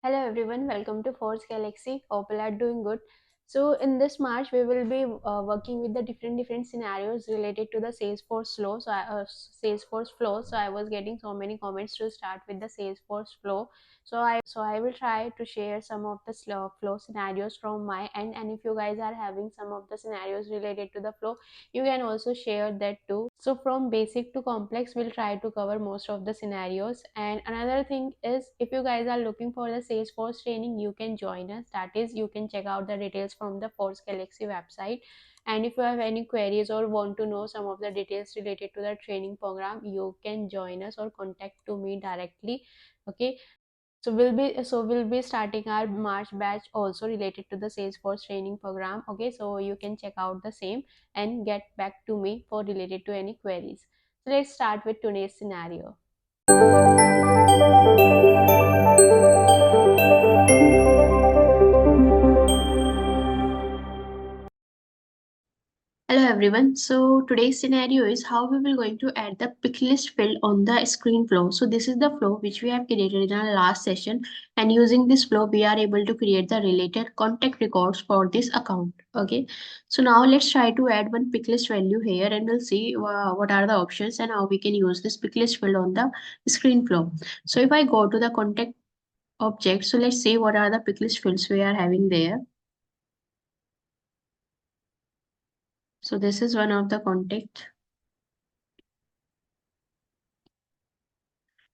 Hello everyone, welcome to forceGalaxy. Hope you are doing good. So in this March, we will be working with the different scenarios related to the Salesforce flow. Salesforce flow. So I was getting so many comments to start with the Salesforce flow. So I will try to share some of the flow scenarios from my end. And if you guys are having some of the scenarios related to the flow, you can also share that too. So from basic to complex, we'll try to cover most of the scenarios. And another thing is, if you guys are looking for the Salesforce training, you can join us. That is, you can check out the details from the forceGalaxy website. And if you have any queries or want to know some of the details related to the training program, you can join us or contact to me directly. Okay, so we'll be starting our March batch also related to the Salesforce training program. Okay, so you can check out the same and get back to me for related to any queries. So let's start with today's scenario. Hello everyone. So today's scenario is how we will going to add the pick list field on the screen flow. So this is the flow which we have created in our last session, and using this flow we are able to create the related contact records for this account. Okay. So now let's try to add one pick list value here, and we'll see what are the options and how we can use this pick list field on the screen flow. So if I go to the contact object, so let's see what are the pick list fields we are having there. So this is one of the contact.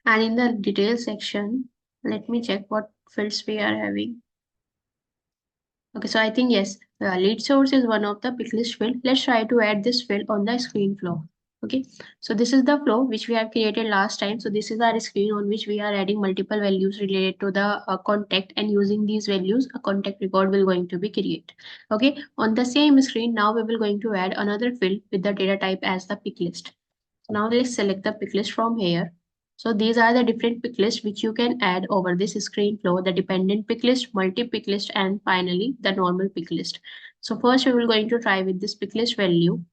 And in the details section, let me check what fields we are having. Okay, so I think yes, lead source is one of the picklist field. Let's try to add this field on the screen flow. Okay, so this is the flow which we have created last time. So this is our screen on which we are adding multiple values related to the contact, and using these values, a contact record will going to be created. Okay, on the same screen, now we will going to add another field with the data type as the pick list. Now let's select the pick list from here. So these are the different pick lists which you can add over this screen flow: the dependent pick list, multi pick list, and finally the normal pick list. So first we will going to try with this pick list value.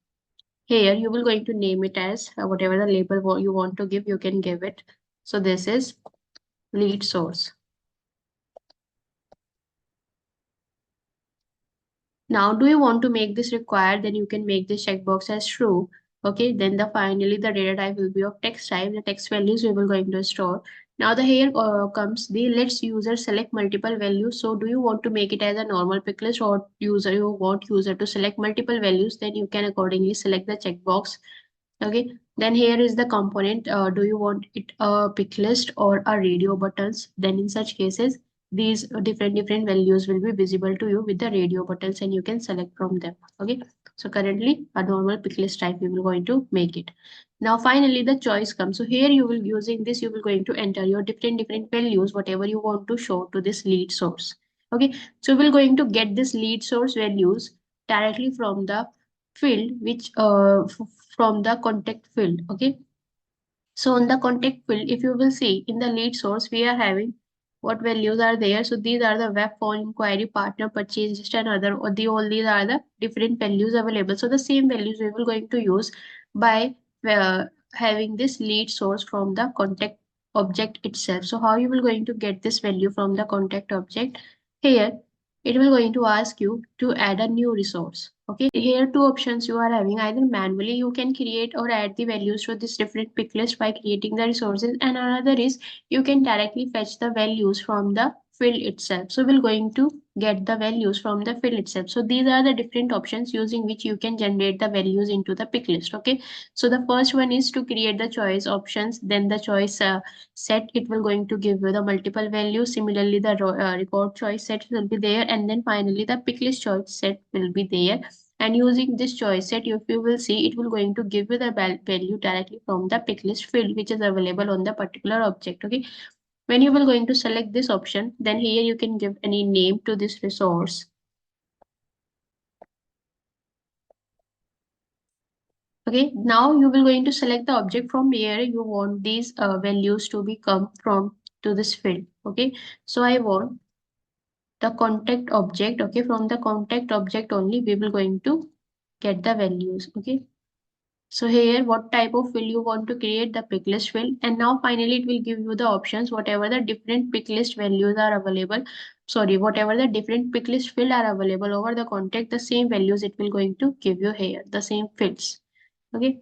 Here you will going to name it as whatever the label you want to give, you can give it. So this is lead source. Now, do you want to make this required? Then you can make this checkbox as true. Okay, then finally the data type will be of text type. The text values we will going to store. Now the here comes the let's user select multiple values. So do you want to make it as a normal pick list, or you want user to select multiple values? Then you can accordingly select the checkbox. Okay, then here is the component. Do you want it a pick list or a radio buttons? Then in such cases, these different values will be visible to you with the radio buttons, and you can select from them. Okay, so currently a normal pick list type we will going to make it. Now finally the choice comes. So here you will using this, you will going to enter your different values, whatever you want to show to this lead source. Okay, so we're going to get this lead source values directly from the field which from the contact field. Okay, so on the contact field, if you will see in the lead source, we are having what values are there. So these are the web phone inquiry, partner purchase, just another, or the all these are the different values available. So the same values we will going to use by having this lead source from the contact object itself. So how you will going to get this value from the contact object? Here it will going to ask you to add a new resource. Okay, here two options you are having: either manually you can create or add the values to this different pick list by creating the resources, and another is you can directly fetch the values from the field itself. So we're going to get the values from the field itself. So these are the different options using which you can generate the values into the pick list. Okay, so the first one is to create the choice options, then the choice set, it will going to give you the multiple values. Similarly, the record choice set will be there, and then finally the pick list choice set will be there. And using this choice set, if you will see, it will going to give you the value directly from the pick list field which is available on the particular object. Okay, when you will going to select this option, then here you can give any name to this resource. Okay, now you will going to select the object from here you want these values to be come from to this field. Okay, so I want the contact object. Okay, from the contact object only we will going to get the values. Okay, So here, what type of field you want to create, the pick list field. And now finally it will give you the options, whatever the different pick list values are available. Sorry, whatever the different pick list field are available over the contact, the same values it will going to give you here, the same fields. Okay.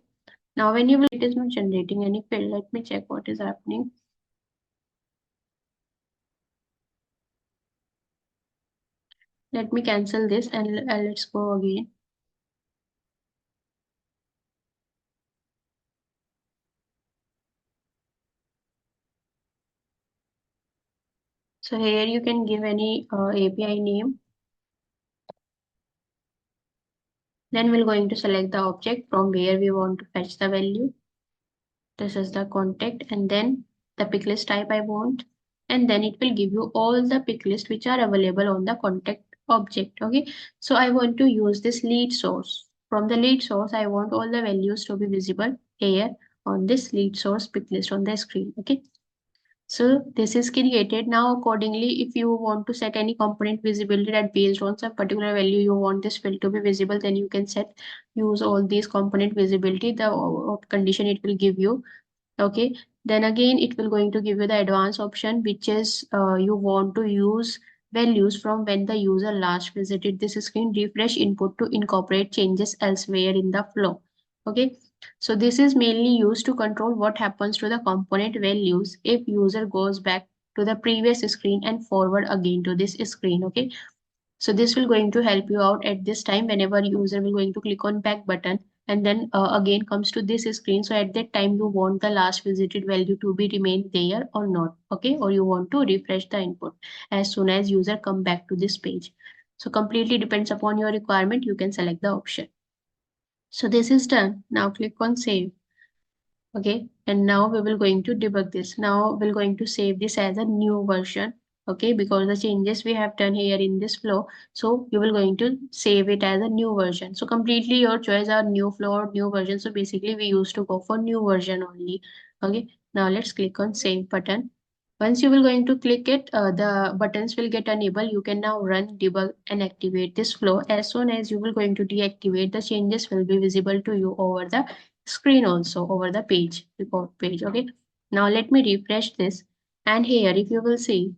Now when you will, it is not generating any field. Let me check what is happening. Let me cancel this and let's go again. So here you can give any API name. Then we're going to select the object from where we want to fetch the value. This is the contact, and then the pick list type I want. And then it will give you all the pick list which are available on the contact object. Okay. So I want to use this lead source. From the lead source, I want all the values to be visible here on this lead source pick list on the screen. Okay. So this is created. Now accordingly, if you want to set any component visibility that based on some particular value you want this field to be visible, then you can set use all these component visibility, the condition it will give you. Okay, then again it will going to give you the advanced option, which is you want to use values from when the user last visited this screen, refresh input to incorporate changes elsewhere in the flow. Okay, so this is mainly used to control what happens to the component values if user goes back to the previous screen and forward again to this screen. Okay, so this will going to help you out at this time whenever user will going to click on back button and then again comes to this screen. So at that time you want the last visited value to be remain there or not. Okay, or you want to refresh the input as soon as user come back to this page. So completely depends upon your requirement. You can select the option. So this is done. Now click on save. Okay, and now we will going to debug this. Now we're going to save this as a new version. Okay, because the changes we have done here in this flow, so you will going to save it as a new version. So completely your choice are new flow or new version. So basically we used to go for new version only. Okay, now let's click on save button. Once you will going to click it, the buttons will get enabled. You can now run, debug and activate this flow. As soon as you will going to deactivate, the changes will be visible to you over the screen also, over the page, report page. Okay. Now let me refresh this. And here, if you will see,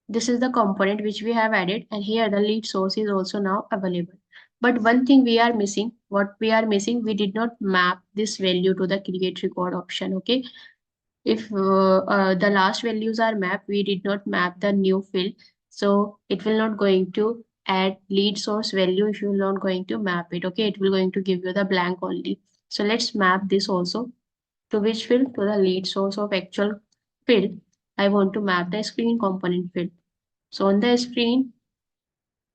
this is the component which we have added. And here the lead source is also now available. But one thing we are missing, what we are missing, we did not map this value to the create record option. Okay. If the last values are mapped, we did not map the new field. So it will not going to add lead source value if you are not going to map it. Okay, it will going to give you the blank only. So let's map this also to which field? To the lead source of actual field. I want to map the screen component field. So on the screen,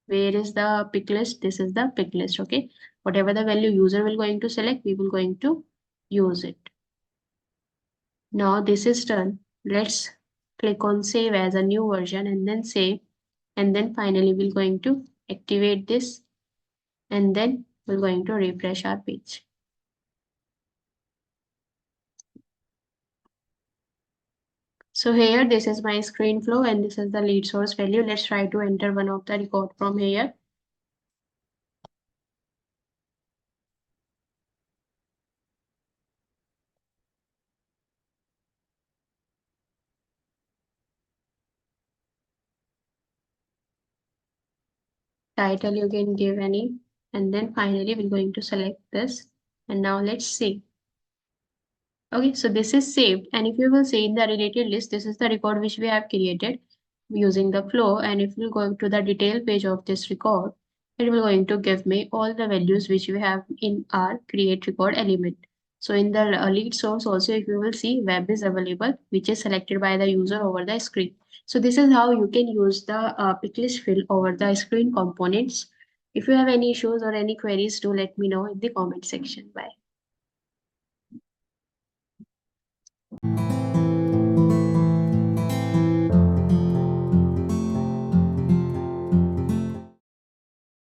where is the pick list? This is the pick list. Okay, whatever the value user will going to select, we will going to use it. Now this is done. Let's click on save as a new version and then save. And then finally we're going to activate this and then we're going to refresh our page. So here this is my screen flow and this is the lead source value. Let's try to enter one of the record from here. Title you can give any and then finally we're going to select this and now let's see. Okay, so this is saved. And if you will see in the related list, this is the record which we have created using the flow. And if you go to the detail page of this record, it will going to give me all the values which we have in our create record element. So in the lead source also, if you will see, web is available, which is selected by the user over the screen. So this is how you can use the picklist field over the screen components. If you have any issues or any queries, do let me know in the comment section. Bye.